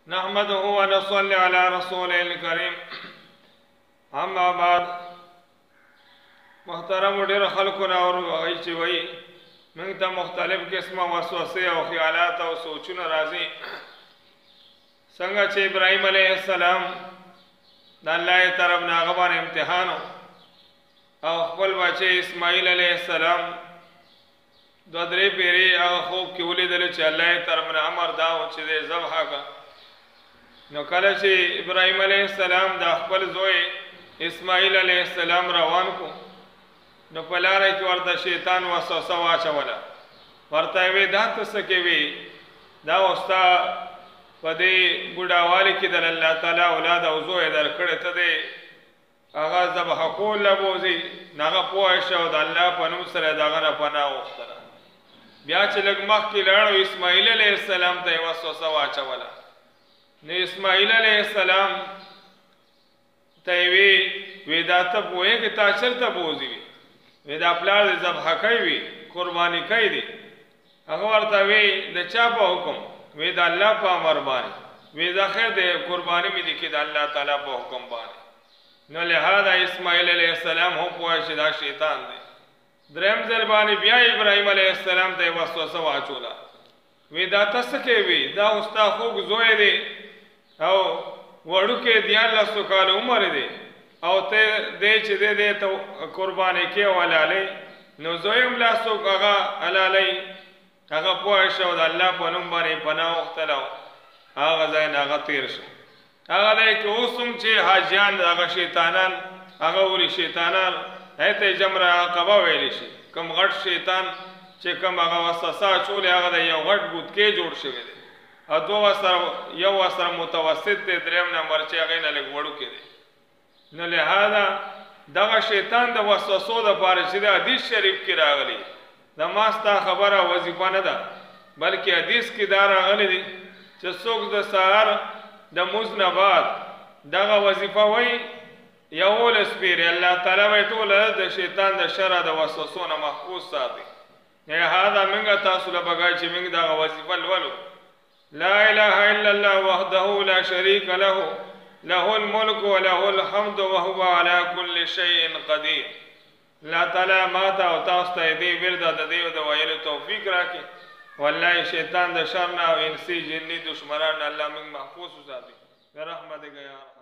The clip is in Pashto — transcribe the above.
نحمده ونصلي على رسوله الكريم. اما بعد، محترم ډېر خلکونه وایي چې وایي موږ ته مختلف قسمه وسوسې او خیالات او سوچونه راځي، څنګه چې ابراهیم علیه السلام د الله طرف نه هغه باندې امتحان او خپل بچی اسماعیل علیه السلام دوه درې پیرې هغه خوب کې ولیدل چې الله طرف نه امر دا و چې دی ذبح کړه. نو کله چې ابراهیم علیه السلام د خپل زوی اسماعیل علیه السلام روان کو، نو په لاره کې ورته شیطان وسوسه واچوله، ورته وی دا ته څه کوې، دا اوس تا په دې بوډاوالي کې د الله تعالی اولاد او زوی درکړی، ته دی هغه ذبح کول له بوځي. نو هغه پوه شه او د الله په نوم سره د هغه نه پناه وغوښتله. بیا چې لږ مخکې لاړو اسماعیل علیه السلام ته یې وسوسه واچوله. نو اسماعیل علیه السلام ته یې وی دا ته پوهېږې تا چېرته بوځي؟ وی دا پلار دې ذبح کوي وي، قرباني کوي دي. هغه ورته وی د چا په حکم؟ وی د الله په امر باندې. وی دا خیر د قرباني مې دي کې د الله تعالی په حکم باندې. نو لہذا اسماعیل علیه السلام هم پوه چې دا شیطان دی. دریم ځل باندې بیا ابراهیم علیه السلام ته یې وسوسه واچوله. وی دا ته څه کوې؟ دا اوس تا خوږ زوی دی او وړوکی 14 کاله عمر دی او ته دی چې دی ته قرباني کې او حلالۍ. نو زوی هم لا څوک هغه حلالۍ. هغه پوه شه او د الله په نوم باندې پناه وغوښتله، هغه ځای نه هغه تېر شه. هغه دی که اوس هم چې حاجیان هغه شیطانان هغه ولي شیطانان هغې ته یې جمره عقبه ویلی شي. کوم غټ شیطان چې کوم هغه وسوسه اچولې هغه د یو غټ بوتکې جوړ شوی دی او یو ورسره متوسط دی، دریم نمبر چې هغې نه لږ وړوکی دی. نو لہذا دغه شیطان د وسوسو دپاره چې د حدیث شریف کې راغلی، د ما ستا خبره وظیفه نه ده، بلکې حدیث کې دا راغلی دی چې څوک د سهار د مونځ نه بعد دغه وظیفه وایي 11 پیرې، الله تعالی به یې ټوله د شیطان د شره د وسوسو نه محفوظ ساتي. لهذا موږ تاسو له بګای چې موږ دغه وظیفه لولو: لا اله الا الله وحده لا شریک له له الملک وله الحمد وهو على كل شيء قدیر. الله تعالی ماته او تاسو ته دې ورده د دې د ویلو توفیق راکړي. والله شیطان د شر نه او انسي جني دشمنان الله موږ محفوظ وساتي برحمتک یا